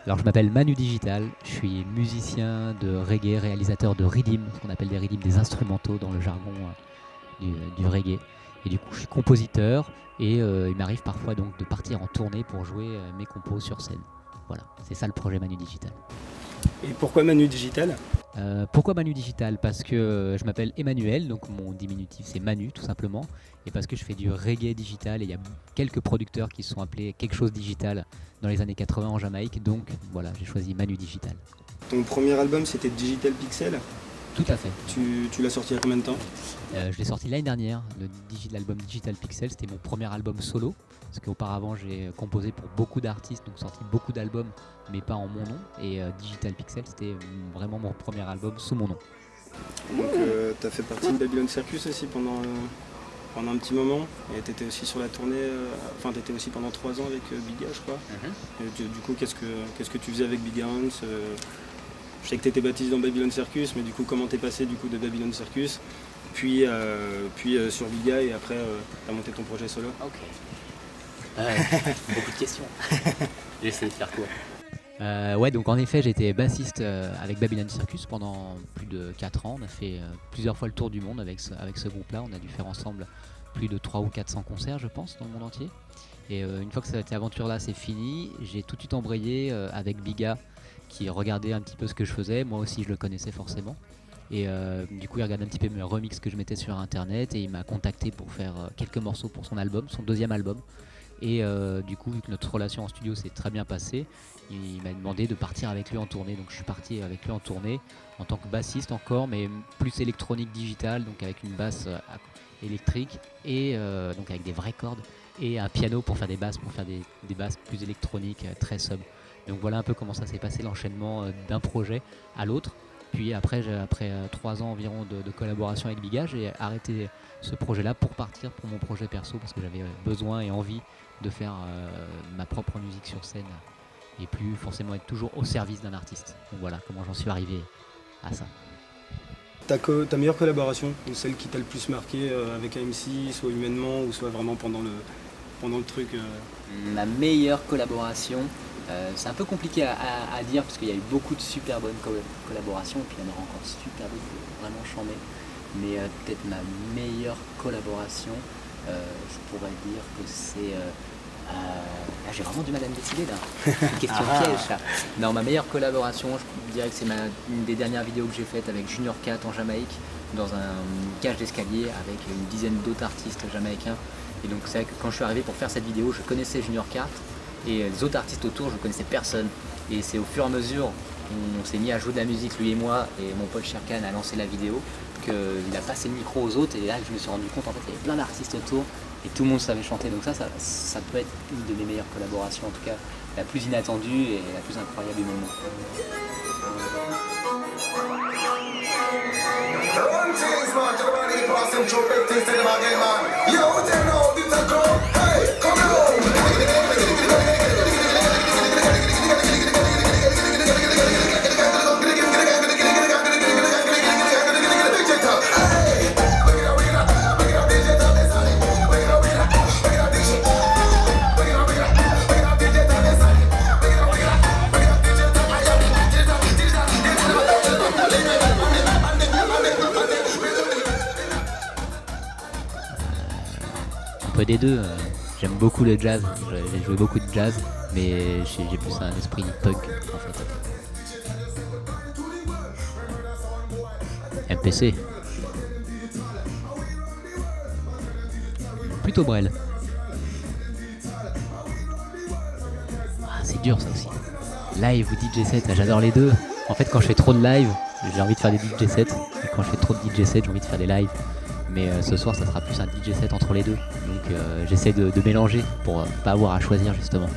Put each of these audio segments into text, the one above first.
Alors je m'appelle Manu Digital, je suis musicien de reggae, réalisateur de riddim, ce qu'on appelle des riddim, des instrumentaux dans le jargon du reggae. Et du coup je suis compositeur et il m'arrive parfois donc de partir en tournée pour jouer mes compos sur scène. Voilà, c'est ça le projet Manu Digital. Et pourquoi Manu Digital ? Pourquoi Manu Digital ? Parce que je m'appelle Emmanuel, donc mon diminutif c'est Manu tout simplement, et parce que je fais du reggae digital et il y a quelques producteurs qui se sont appelés quelque chose digital dans les années 80 en Jamaïque, donc voilà, j'ai choisi Manu Digital. Ton premier album c'était Digital Pixel. Tout à fait. Tu l'as sorti il y a combien de temps ? Je l'ai sorti l'année dernière, l'album Digital Pixel, c'était mon premier album solo, parce qu'auparavant j'ai composé pour beaucoup d'artistes, donc sorti beaucoup d'albums, mais pas en mon nom, et Digital Pixel c'était vraiment mon premier album sous mon nom. Donc tu as fait partie de Babylon Circus aussi pendant un petit moment, et tu étais aussi sur la tournée, tu étais aussi pendant 3 ans avec Biga je crois. Et du coup qu'est-ce que tu faisais avec Biga Hans ? Je sais que tu étais baptisé dans Babylon Circus, mais du coup comment t'es passé du coup de Babylon Circus puis sur Biga et après tu as monté ton projet solo ? Ok. Beaucoup de questions. J'ai essayé de faire court. Ouais, donc en effet j'étais bassiste avec Babylon Circus pendant plus de 4 ans. On a fait plusieurs fois le tour du monde avec ce groupe-là. On a dû faire ensemble plus de 300 ou 400 concerts je pense dans le monde entier. Et une fois que cette aventure-là c'est fini, j'ai tout de suite embrayé avec Biga qui regardait un petit peu ce que je faisais. Moi aussi je le connaissais forcément. Et du coup il regardait un petit peu mes remixes que je mettais sur internet et il m'a contacté pour faire quelques morceaux pour son album, son deuxième album. Et du coup vu que notre relation en studio s'est très bien passée, il m'a demandé de partir avec lui en tournée. Donc je suis parti avec lui en tournée en tant que bassiste encore, mais plus électronique digital, donc avec une basse électrique et donc avec des vraies cordes et un piano pour faire des basses, des basses plus électroniques, très sub. Donc voilà un peu comment ça s'est passé, l'enchaînement d'un projet à l'autre. Puis après 3 ans environ de collaboration avec Biga, j'ai arrêté ce projet-là pour partir pour mon projet perso parce que j'avais besoin et envie de faire ma propre musique sur scène et plus forcément être toujours au service d'un artiste. Donc voilà comment j'en suis arrivé à ça. Ta meilleure collaboration, ou celle qui t'a le plus marqué avec AMC, soit humainement ou soit vraiment pendant le truc Ma meilleure collaboration, c'est un peu compliqué à dire parce qu'il y a eu beaucoup de super bonnes collaborations et puis il y en aura encore super d'autres vraiment chambées. Mais peut-être ma meilleure collaboration, je pourrais dire que c'est... j'ai vraiment du mal à me décider là. Une question piège ça. Non, ma meilleure collaboration, je dirais que c'est une des dernières vidéos que j'ai faites avec Junior Cat en Jamaïque, dans une cage d'escalier avec une dizaine d'autres artistes jamaïcains. Et donc c'est vrai que quand je suis arrivé pour faire cette vidéo, je connaissais Junior Cat et les autres artistes autour, je ne connaissais personne. Et c'est au fur et à mesure, on s'est mis à jouer de la musique, lui et moi, et mon pote Sherkan a lancé la vidéo, qu'il a passé le micro aux autres et là je me suis rendu compte en fait qu'il y avait plein d'artistes autour et tout le monde savait chanter. Donc ça peut être une de mes meilleures collaborations, en tout cas la plus inattendue et la plus incroyable du moment. Un peu des deux, j'aime beaucoup le jazz, j'ai joué beaucoup de jazz, mais j'ai plus un esprit punk en fait. MPC. Plutôt Brel. C'est dur ça aussi. Live ou DJ set, j'adore les deux. En fait quand je fais trop de live, j'ai envie de faire des DJ sets, et quand je fais trop de DJ sets, j'ai envie de faire des lives. Mais ce soir ça sera plus un DJ set entre les deux. Donc j'essaie de mélanger pour pas avoir à choisir justement.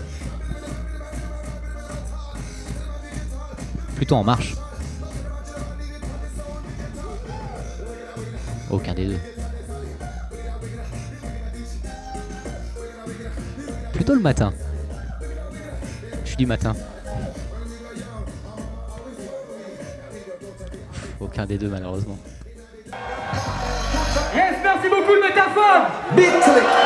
Plutôt en marche. Aucun des deux. Plutôt le matin. Je suis du matin. Aucun des deux malheureusement. Yes, merci beaucoup le métaphone. Big click.